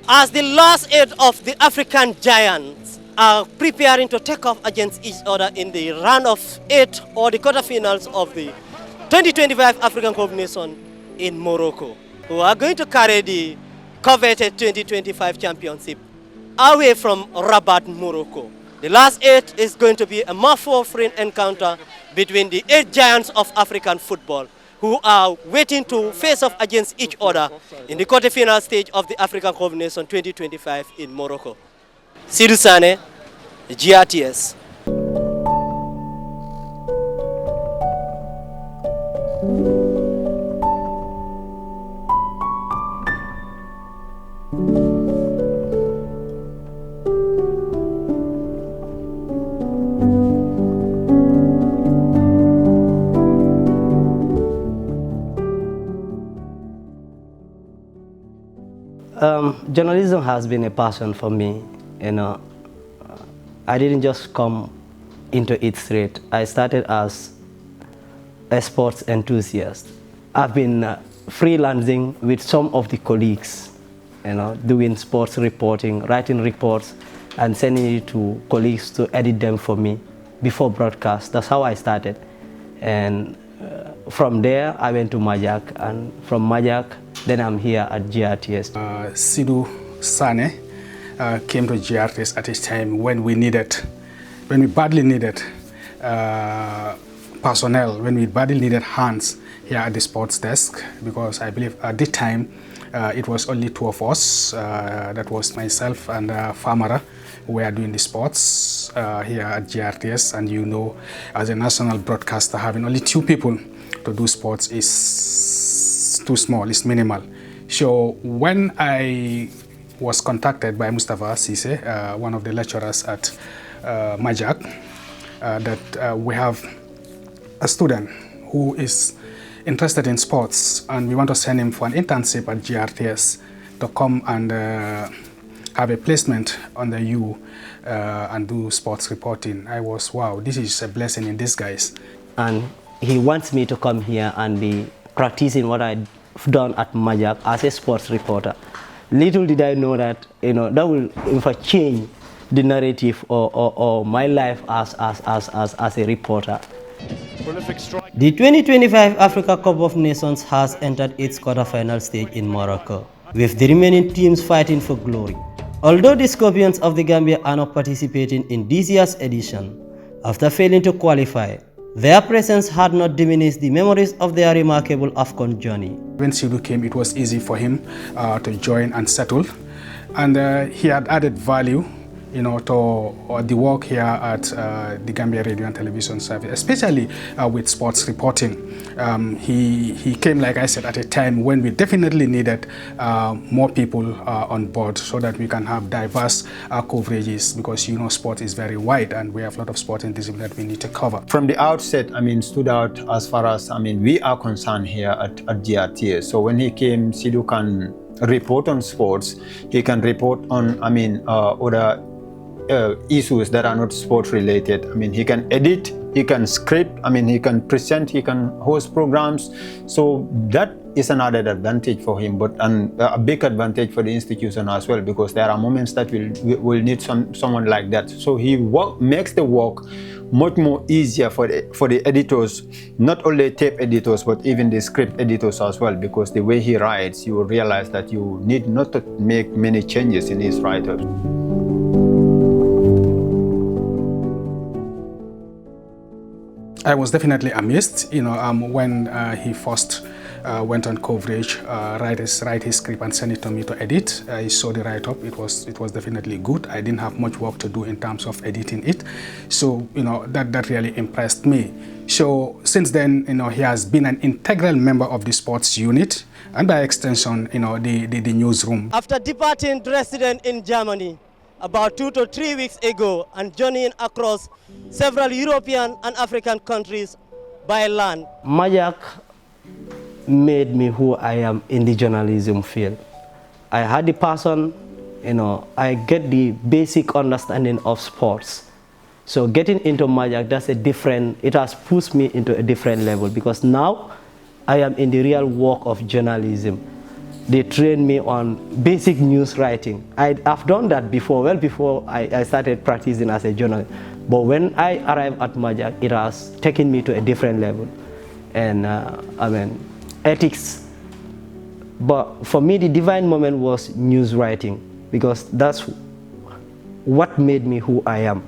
As the last eight of the African giants are preparing to take off against each other in the round of eight or the quarterfinals of the 2025 African Cup of Nations in Morocco, who are going to carry the coveted 2025 championship away from Rabat, Morocco. The last eight is going to be a mouth-watering encounter between the eight giants of African football, who are waiting to face off against each other in the quarterfinal stage of the African Cup of Nations 2025 in Morocco. Seedou Sanneh, GRTS. Journalism has been a passion for me. I didn't just come into it straight. I started as a sports enthusiast. I've been freelancing with some of the colleagues, doing sports reporting, writing reports, and sending it to colleagues to edit them for me before broadcast. That's how I started. And from there, I went to MAJaC, and from MAJaC, then I'm here at GRTS. Seedou Sanneh came to GRTS at a time when we badly needed personnel, when we badly needed hands here at the sports desk, because I believe at the time it was only two of us. That was myself and Famara, who were doing the sports here at GRTS. And as a national broadcaster, having only two people to do sports is too small, it's minimal. So when I was contacted by Mustafa Sise, one of the lecturers at MAJaC, that we have a student who is interested in sports and we want to send him for an internship at GRTS to come and have a placement under you and do sports reporting. I was, wow, this is a blessing in disguise. And he wants me to come here and be practicing what I've done at MAJaC as a sports reporter. Little did I know that that will in fact change the narrative or my life as a reporter. The 2025 Africa Cup of Nations has entered its quarterfinal stage in Morocco, with the remaining teams fighting for glory. Although the Scorpions of the Gambia are not participating in this year's edition, after failing to qualify, their presence had not diminished the memories of their remarkable AFCON journey. When Seedou came, it was easy for him to join and settle. And he had added value to the work here at the Gambia Radio and Television Service, especially with sports reporting. He came, like I said, at a time when we definitely needed more people on board so that we can have diverse coverages, because sport is very wide and we have a lot of sporting disciplines that we need to cover. From the outset, stood out as far as, we are concerned here at GRTS. So when he came, Seedou can report on sports, he can report on, other issues that are not sport related. He can edit, he can script, he can present, he can host programs. So that is another advantage for him, but a big advantage for the institution as well, because there are moments that we'll need someone like that. So he makes the work much more easier for the editors, not only tape editors, but even the script editors as well, because the way he writes, you will realize that you need not to make many changes in his write-up. I was definitely amazed, when he first went on coverage, write his script and send it to me to edit. I saw the write-up. It was definitely good. I didn't have much work to do in terms of editing it, so that really impressed me. So since then, he has been an integral member of the sports unit and by extension, the newsroom. After departing Dresden in Germany about 2 to 3 weeks ago and journeying across several European and African countries by land, MAJaC made me who I am in the journalism field. I had the passion, I get the basic understanding of sports. So getting into MAJaC, it has pushed me into a different level, because now I am in the real work of journalism. they trained me on basic news writing. I've done that before, well before I started practicing as a journalist. But when I arrived at MAJaC, it has taken me to a different level. And I mean, ethics. But for me, the divine moment was news writing, because that's what made me who I am.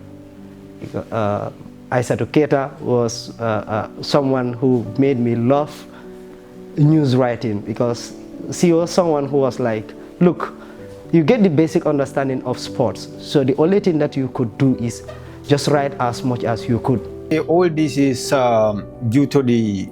Isa Keita was someone who made me love news writing, because she was someone who was like, look, you get the basic understanding of sports, so the only thing that you could do is just write as much as you could. All this is due to the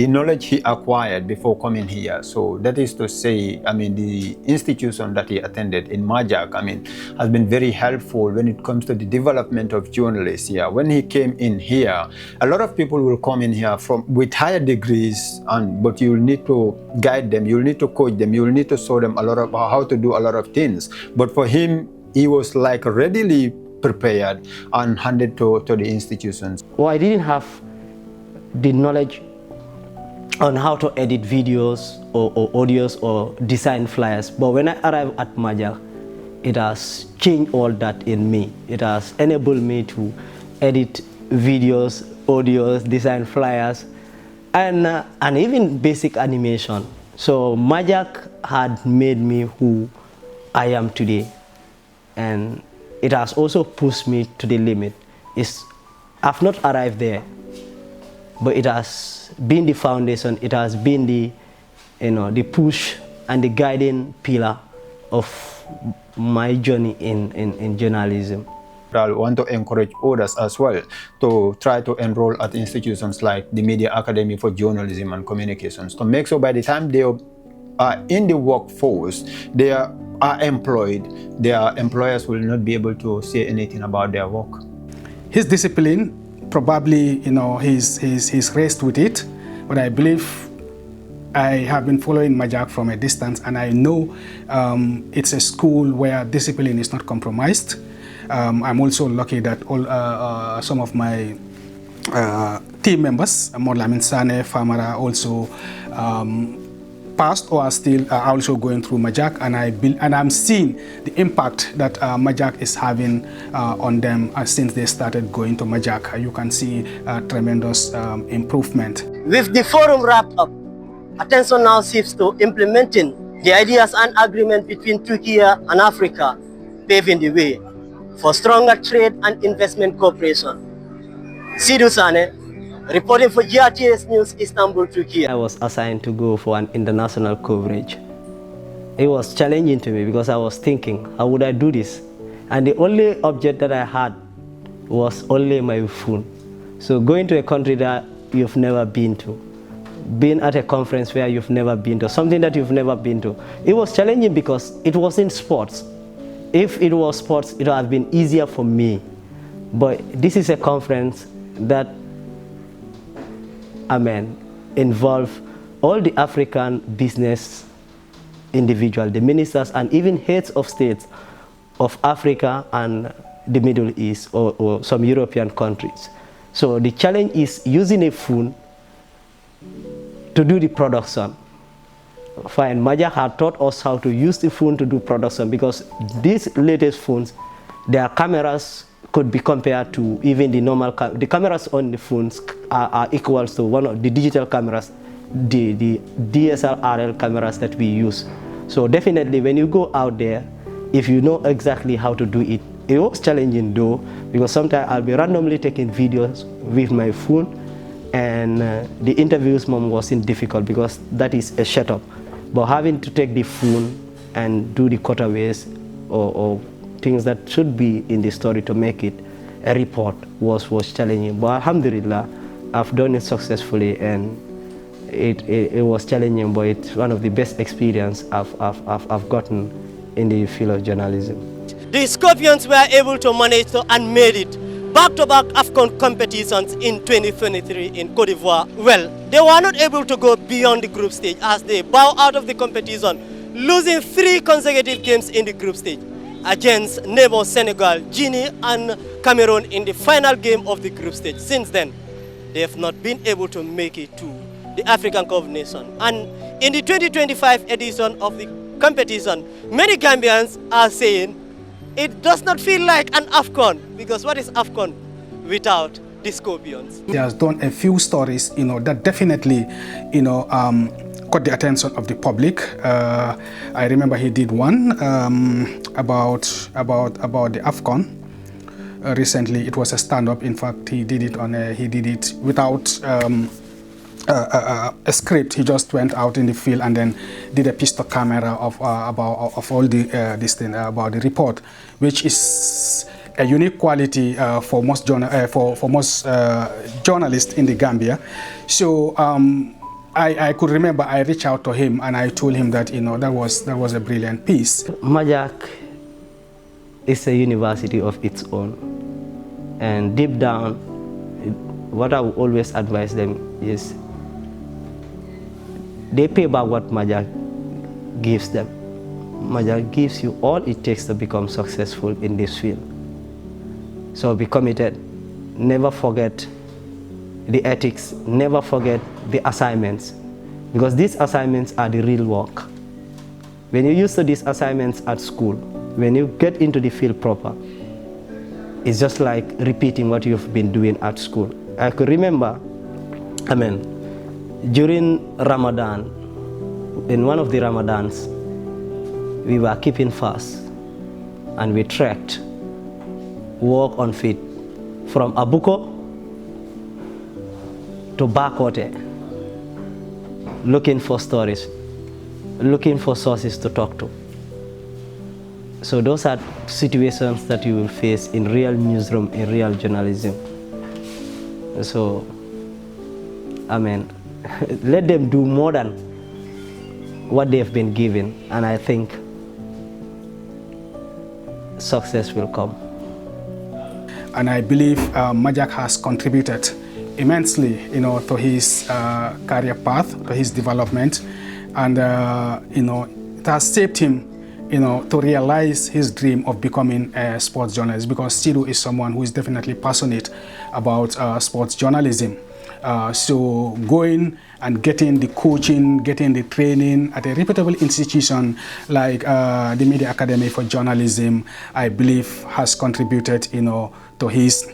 knowledge he acquired before coming here. So that is to say, the institution that he attended in MAJaC, has been very helpful when it comes to the development of journalists here. When he came in here, a lot of people will come in here with higher degrees, but you'll need to guide them, you'll need to coach them, you'll need to show them a lot of how to do a lot of things. But for him, he was like readily prepared and handed to the institutions. Well, I didn't have the knowledge on how to edit videos or audios or design flyers, but when I arrived at MAJaC, it has changed all that in me. It has enabled me to edit videos, audios, design flyers, and even basic animation. So MAJaC had made me who I am today, and it has also pushed me to the limit. I've not arrived there, but it has been the foundation, it has been the push and the guiding pillar of my journey in journalism. I want to encourage others as well to try to enroll at institutions like the Media Academy for Journalism and Communications, to make sure by the time they are in the workforce, they are employed, their employers will not be able to say anything about their work. His discipline, probably, he's raised with it, but I believe I have been following MAJaC from a distance, and I know it's a school where discipline is not compromised. I'm also lucky that some of my team members, Sanneh, Famara, also passed or are also going through MAJaC, and I'm seeing the impact that MAJaC is having on them since they started going to MAJaC. You can see tremendous improvement. With the forum wrapped up, attention now shifts to implementing the ideas and agreement between Turkey and Africa, paving the way for stronger trade and investment cooperation. Seedou, Sanneh, reporting for GRTS News, Istanbul, Turkey. I was assigned to go for an international coverage. It was challenging to me because I was thinking, how would I do this? And the only object that I had was only my phone. So going to a country that you've never been to, being at a conference where you've never been to, something that you've never been to, it was challenging because it wasn't sports. If it was sports, it would have been easier for me. But this is a conference that involve all the African business individuals, the ministers, and even heads of states of Africa and the Middle East or some European countries. So the challenge is using a phone to do the production. Fine, MAJaC had taught us how to use the phone to do production, because these latest phones, their cameras could be compared to even the normal the cameras on the phones are equal to one of the digital cameras, the DSLR cameras that we use. So definitely when you go out there, if you know exactly how to do it, it was challenging though, because sometimes I'll be randomly taking videos with my phone, and the interviews wasn't difficult because that is a setup. But having to take the phone and do the cutaways or things that should be in the story to make it a report was challenging. But alhamdulillah, I've done it successfully, and it was challenging, but it's one of the best experience I've gotten in the field of journalism. The Scorpions were able to manage and made it back-to-back AFCON competitions in 2023 in Cote d'Ivoire. Well, they were not able to go beyond the group stage as they bow out of the competition, losing 3 consecutive games in the group stage against neighbor Senegal, Guinea and Cameroon in the final game of the group stage. Since then, they have not been able to make it to the African Cup of Nations. And in the 2025 edition of the competition, many Gambians are saying it does not feel like an AFCON, because what is AFCON without the Scorpions? He has done a few stories, that definitely, caught the attention of the public. I remember he did one about the AFCON. Recently, it was a stand-up. In fact, he did it without a script. He just went out in the field and then did a pistol camera of all this thing about the report, which is a unique quality for most journalists in the Gambia. So I could remember I reached out to him and I told him that that was a brilliant piece. MAJaC is a university of its own, and deep down, what I would always advise them is they pay back what MAJaC gives them. MAJaC gives you all it takes to become successful in this field. So be committed, never forget the ethics, never forget the assignments, because these assignments are the real work. When you used to these assignments at school, when you get into the field proper, it's just like repeating what you've been doing at school. I could remember, during Ramadan, in one of the Ramadans, we were keeping fast and we trekked, walk on feet from Abuko to Bakote, looking for stories, looking for sources to talk to. So those are situations that you will face in real newsroom, in real journalism. So, let them do more than what they've been given, and I think success will come. And I believe MAJaC has contributed immensely, to his career path, to his development, and it has shaped him, to realize his dream of becoming a sports journalist, because Seedou is someone who is definitely passionate about sports journalism. So going and getting the coaching, getting the training at a reputable institution like the Media Academy for Journalism, I believe has contributed, to his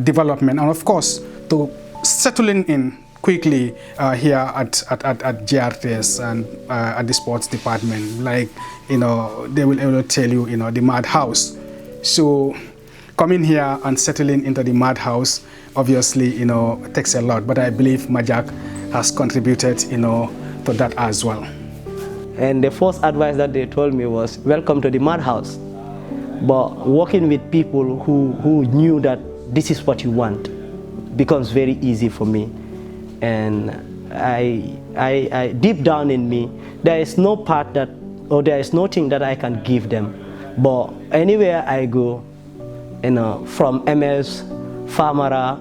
development, and of course to settling in quickly here at GRTS and at the sports department. Like, they will tell you, the madhouse. So coming here and settling into the madhouse, obviously, takes a lot. But I believe MAJaC has contributed, to that as well. And the first advice that they told me was, welcome to the madhouse. But working with people who knew that this is what you want becomes very easy for me. And I deep down in me, there is no part that, or there is nothing that I can give them. But anywhere I go, from MS, Famara,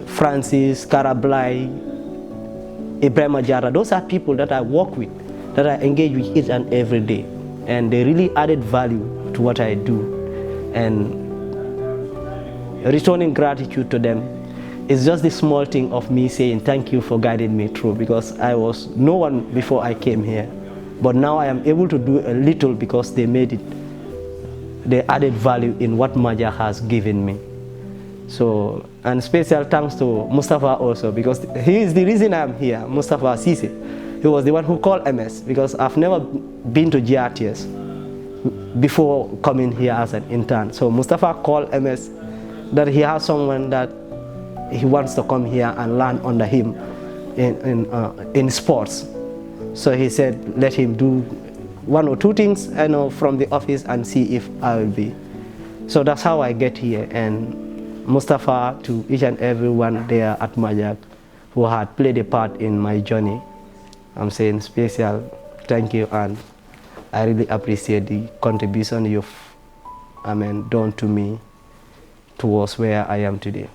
Francis, Karablai, Ibrahim Ajara, those are people that I work with, that I engage with each and every day. And they really added value to what I do. And returning gratitude to them is just the small thing of me saying thank you for guiding me through, because I was no one before I came here. But now I am able to do a little because they made it. They added value in what MAJaC has given me. So, and special thanks to Mustafa also, because he is the reason I'm here, Mustafa Sise. He was the one who called MS, because I've never been to GRTS before coming here as an intern. So Mustafa called MS that he has someone that he wants to come here and learn under him in sports. So he said, let him do one or two things from the office and see if I will be. So that's how I get here. And Mustafa, to each and everyone there at MAJaC who had played a part in my journey, I'm saying special thank you, and I really appreciate the contribution you've done to me towards where I am today.